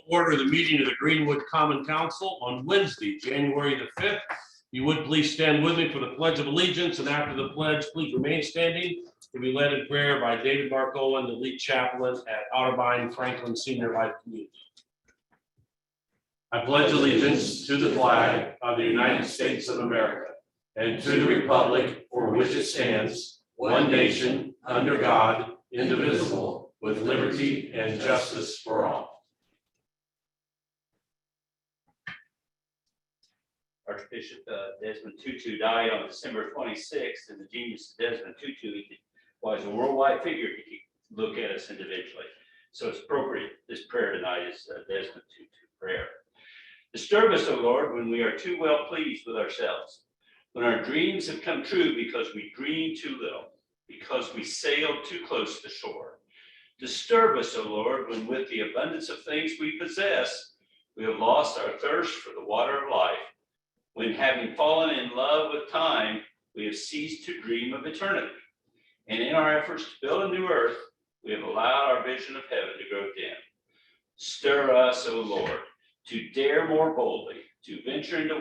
Order the meeting of the Greenwood Common Council on Wednesday, January the 5th. You would please stand with me for the Pledge of Allegiance, and after the pledge, please remain standing to be led in prayer by David Marcolan, the lead chaplain at Otterbein Franklin Senior Life Community. I pledge allegiance to the flag of the United States of America and to the republic for which it stands, one nation, under God, indivisible, with liberty and justice for all. Archbishop Desmond Tutu died on December 26th, and the genius of Desmond Tutu was a worldwide figure. He could look at us individually. So it's appropriate. This prayer tonight is Desmond Tutu prayer. Disturb us, O Lord, when we are too well pleased with ourselves, when our dreams have come true because we dreamed too little, because we sailed too close to shore. Disturb us, O Lord, when with the abundance of things we possess, we have lost our thirst for the water of life, when having fallen in love with time, we have ceased to dream of eternity. And in our efforts to build a new earth, we have allowed our vision of heaven to grow dim. Stir us, O Lord, to dare more boldly, to venture into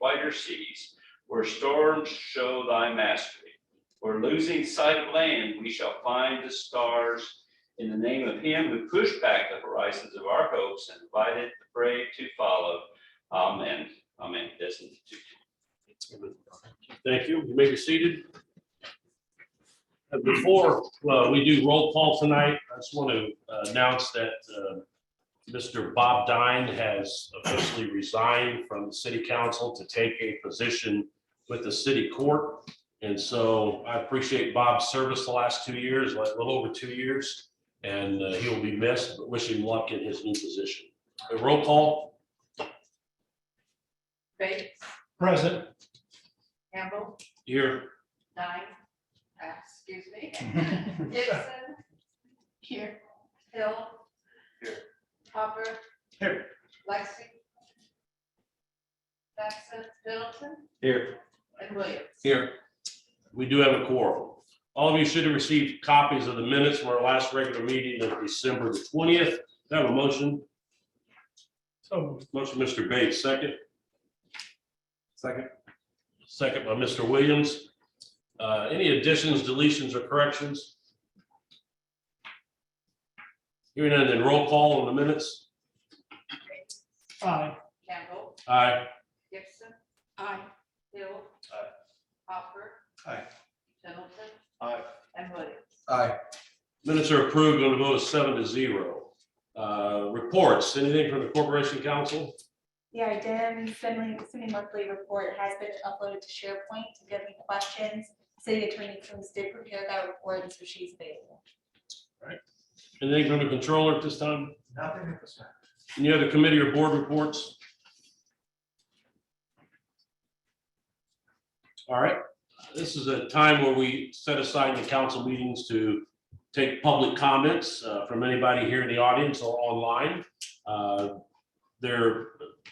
wider seas, where storms show thy mastery. Where losing sight of land, we shall find the stars, in the name of him who pushed back the horizons of our hopes and invited the brave to follow. Amen. Amen. Thank you. You may be seated. Before we do roll call tonight, I just want to announce that Mr. Bob Dine has officially resigned from the city council to take a position with the city court. And so I appreciate Bob's service the last 2 years, like a little over 2 years, and he will be missed, but wish him luck in his new position. A roll call. Bates. Present. Campbell. Here. Dine. Excuse me. Gibson. Here. Hill. Here. Hopper. Here. Lexi. Jackson. Middleton. Here. And Williams. Here. We do have a quorum. All of you should have received copies of the minutes from our last regular meeting of December the 20th. Do I have a motion? So motion, Mr. Bates, second. Second. Second by Mr. Williams. Any additions, deletions, or corrections? Hearing none, then roll call on the minutes. Aye. Campbell. Aye. Gibson. Aye. Hill. Aye. Hopper. Aye. Middleton. Aye. And Williams. Aye. Minutes are approved on a vote of 7-0. Reports, anything from the Corporation Council? The IDEM semi-monthly report has been uploaded to SharePoint. If you have any questions, City Attorney Coombs did prepare that report, and so she's available. Anything from the controller at this time? Nothing at this time. Any other committee or board reports? All right, this is a time where we set aside in the council meetings to take public comments from anybody here in the audience or online.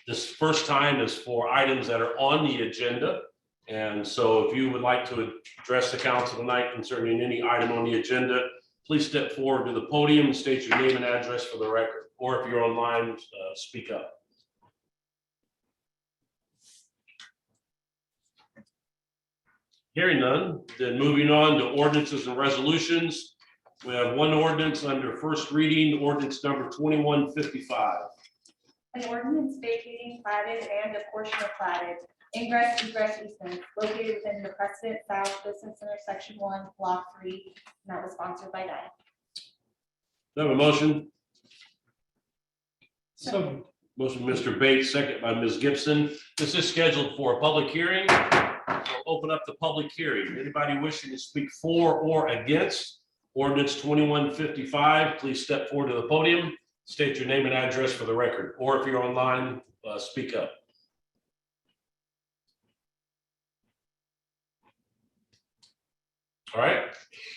This first time is for items that are on the agenda. And so if you would like to address the council tonight concerning any item on the agenda, please step forward to the podium and state your name and address for the record. Or if you're online, speak up. Hearing none, then moving on to ordinances and resolutions. We have one ordinance under first reading, ordinance number 2155. An ordinance vacating platted and a portion of platted ingress egress easements located within the Precedent South Business Center Section 1, Block 3, and that was sponsored by Dine. Do I have a motion? So Motion, Mr. Bates, second by Ms. Gibson. This is scheduled for a public hearing. We'll open up the public hearing. Anybody wishing to speak for or against ordinance 2155, please step forward to the podium, state your name and address for the record, or if you're online, speak up. All right,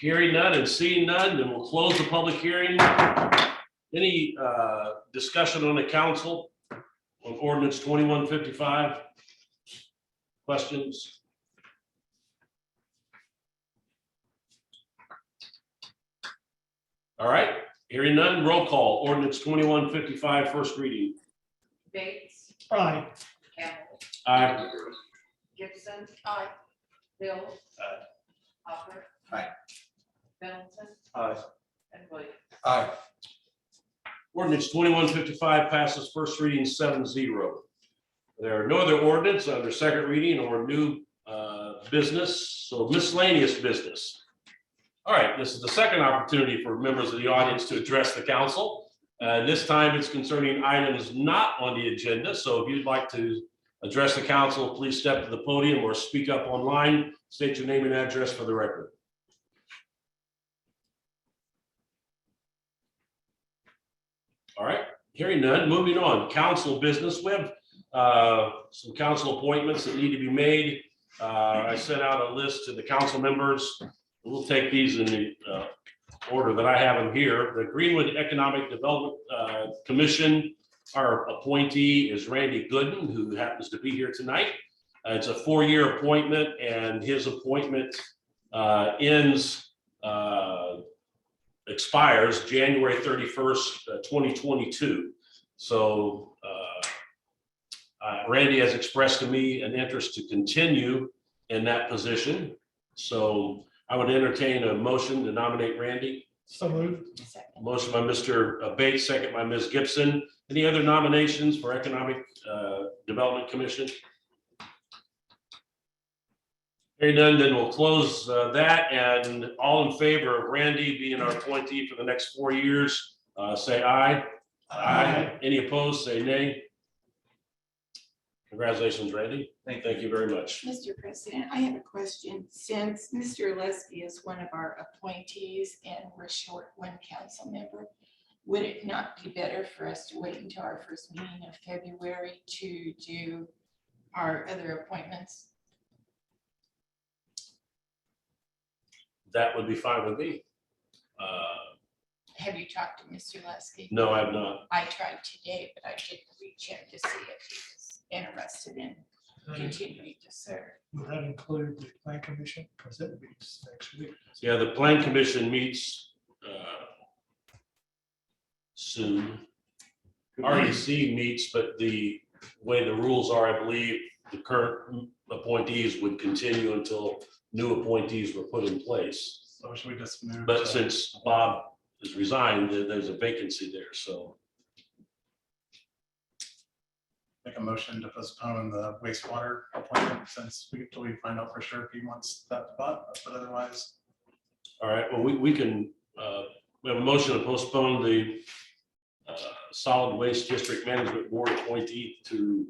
hearing none and seeing none, then we'll close the public hearing. Any discussion on the council on ordinance 2155? Questions? All right, Hearing none, roll call. Ordinance 2155, first reading. Bates. Aye. Campbell. Aye. Gibson. Aye. Hill. Aye. Hopper. Aye. Middleton. Aye. And Williams. Aye. Ordinance 2155 passes first reading 7-0. There are no other ordinance under second reading or new business, so miscellaneous business. All right, this is the second opportunity for members of the audience to address the council. This time it's concerning items not on the agenda, so if you'd like to address the council, please step to the podium or speak up online. State your name and address for the record. All right, hearing none, moving on. Council business. We have some council appointments that need to be made. I sent out a list to the council members. We'll take these in the order that I have them here. The Greenwood Economic Development Commission, our appointee is Randy Gooden, who happens to be here tonight. It's a 4-year appointment, and his appointment expires January 31st, 2022. So Randy has expressed to me an interest to continue in that position. So I would entertain a motion to nominate Randy. So moved. Motion by Mr. Bates, second by Ms. Gibson. Any other nominations for Economic Development Commission? Hearing none, then we'll close that, and all in favor of Randy being our appointee for the next 4 years, say aye. Aye. Any opposed, say nay. Congratulations, Randy. Thank you very much. Mr. President, I have a question. Since Mr. Lesky is one of our appointees and we're short one council member, would it not be better for us to wait until our first meeting of February to do our other appointments? That would be fine with me. Have you talked to Mr. Lesky? No, I have not. I tried today, but I didn't reach him to see if he was interested in continuing to serve. Would that include the plan commission? Because it meets next week. Yeah, the Plan Commission meets soon. REC meets, but the way the rules are, I believe the current appointees would continue until new appointees were put in place. So should we just move? But since Bob has resigned, there's a vacancy there, so. Make a motion to postpone the wastewater appointment until we find out for sure if he wants that spot, but otherwise. All right, well, we can, we have a motion to postpone the Solid Waste District Management Board appointee to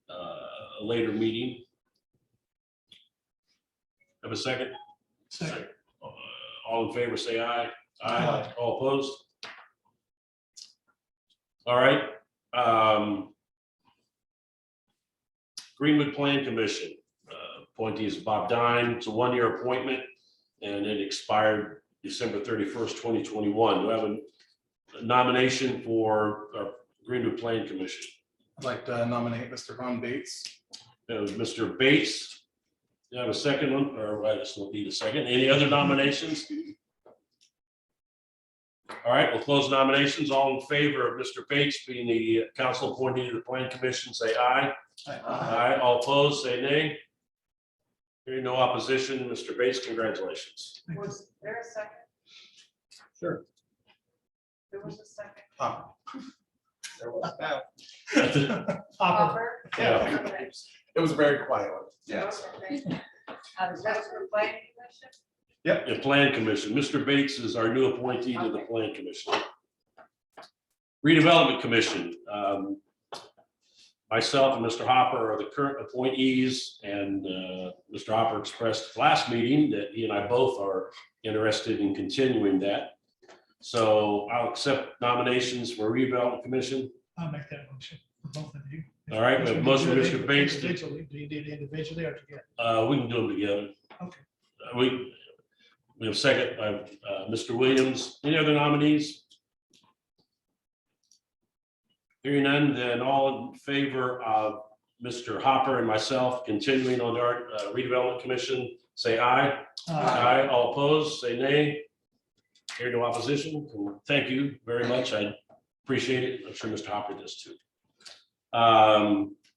a later meeting. Have a second? Second. All in favor, say aye. Aye. All opposed? All right. Greenwood Plan Commission, appointee is Bob Dine. It's a 1-year appointment and it expired December 31st, 2021. Do I have a nomination for our Greenwood Plan Commission? I'd like to nominate Mr. Ron Bates. That was Mr. Bates. Do I have a second one? Or I just don't need a second. Any other nominations? All right, we'll close nominations. All in favor of Mr. Bates being the council appointee to the Plan Commission, say aye. Aye. All opposed, say nay. Hearing no opposition, Mr. Bates, congratulations. Was there a second? Sure. There was a second. There was that. Hopper. Hopper? Yeah. Okay. It was very quiet. Yes. That was for planning commission? The Plan Commission. Mr. Bates is our new appointee to the Plan Commission. Redevelopment Commission. Myself and Mr. Hopper are the current appointees, and Mr. Hopper expressed last meeting that he and I both are interested in continuing that. So I'll accept nominations for Redevelopment Commission. I'll make that motion for both of you. All right, we have a motion by Mr. Bates. Individually, do you do it individually or together? We can do them together. Okay. We have second by Mr. Williams. Any other nominees? Hearing none, then all in favor of Mr. Hopper and myself continuing on our redevelopment commission, say aye. Aye. All opposed, say nay. Hearing no opposition, thank you very much. I appreciate it. I'm sure Mr. Hopper does too.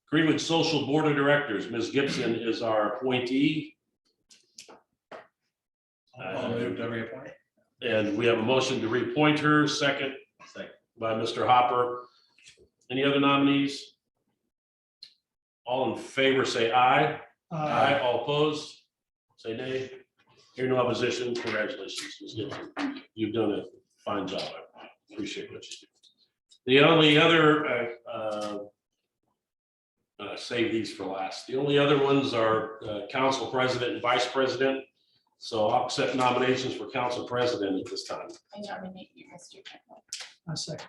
Greenwood Social Board of Directors, Ms. Gibson is our appointee. I'll move to reappoint. And we have a motion to reappoint her, second by Mr. Hopper. Any other nominees? All in favor, say aye. Aye. All opposed, say nay. Hear no opposition. Congratulations, Ms. Gibson. You've done a fine job. I appreciate what you do. The only other, save these for last. The only other ones are council president and vice president. So I'll accept nominations for council president at this time. I nominate you, Mr. Chairman. A second.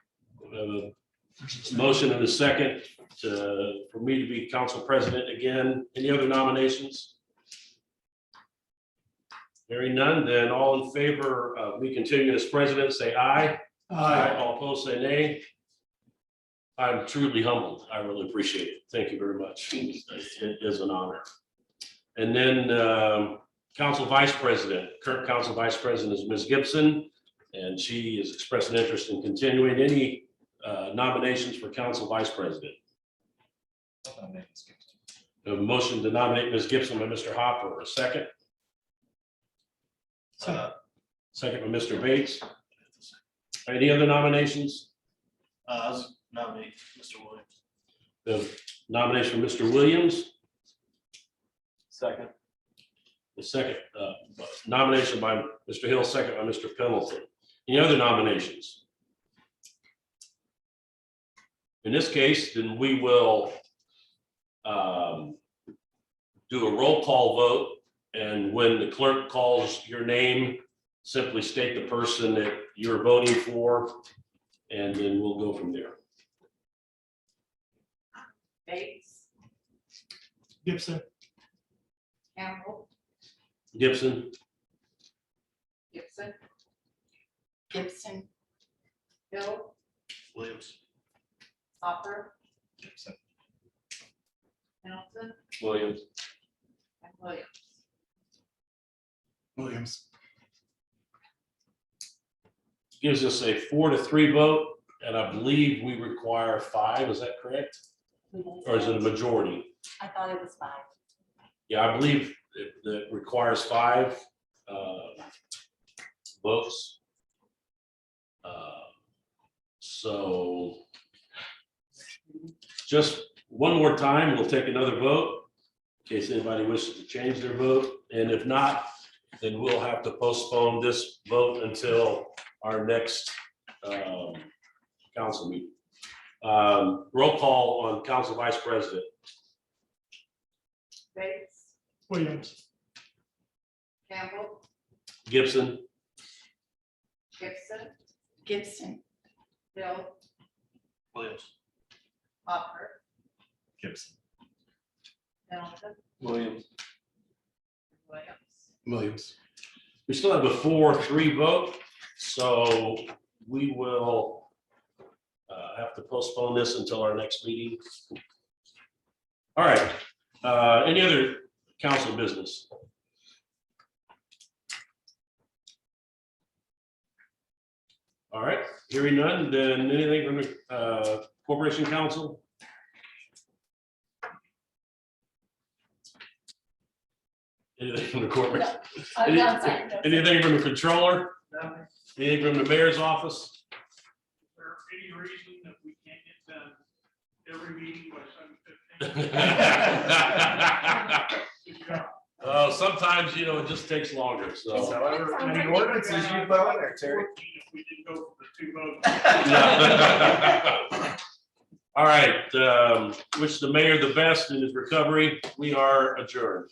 Motion and a second for me to be council president again. Any other nominations? Hearing none, then all in favor of me continuing as president, say aye. Aye. All opposed, say nay. I'm truly humbled. I really appreciate it. Thank you very much. It is an honor. And then council vice president, current council vice president is Ms. Gibson, and she has expressed an interest in continuing. Any nominations for council vice president? A motion to nominate Ms. Gibson by Mr. Hopper. A second? Second by Mr. Bates. Any other nominations? I'll nominate Mr. Williams. The nomination for Mr. Williams. Second. The second nomination by Mr. Hill, second by Mr. Pendleton. Any other nominations? In this case, then we will do a roll call vote. And when the clerk calls your name, simply state the person that you're voting for, and then we'll go from there. Bates, Gibson. Campbell, Gibson, Gibson, Gibson, Hill, Williams. Hopper, Gibson. Pendleton, Williams. and Williams. Williams. Gives us a 4-3 vote, and I believe we require 5. Is that correct? Or is it a majority? I thought it was 5. Yeah, I believe it requires 5 votes. So just one more time, we'll take another vote in case anybody wishes to change their vote. And if not, then we'll have to postpone this vote until our next council meeting. Roll call on council vice president. Bates, Williams. Campbell, Gibson, Gibson, Gibson, Hill, Williams. Hopper, Gibson. Pendleton, Williams. Williams. Williams. we still have a 4-3 vote, so we will have to postpone this until our next meeting. All right, any other council business? All right, hearing none, then anything from the Corporation Council? Anything from the corporate? I'm not saying no. Anything from the controller? Anything from the mayor's office? Is there any reason that we can't get done every meeting by 7:15? Good job. Oh, sometimes, you know, it just takes longer, so. However many ordinances you put on there, Terry. 14 if we didn't go for the 2 votes. Yeah. All right, wish the mayor the best in his recovery. We are adjourned.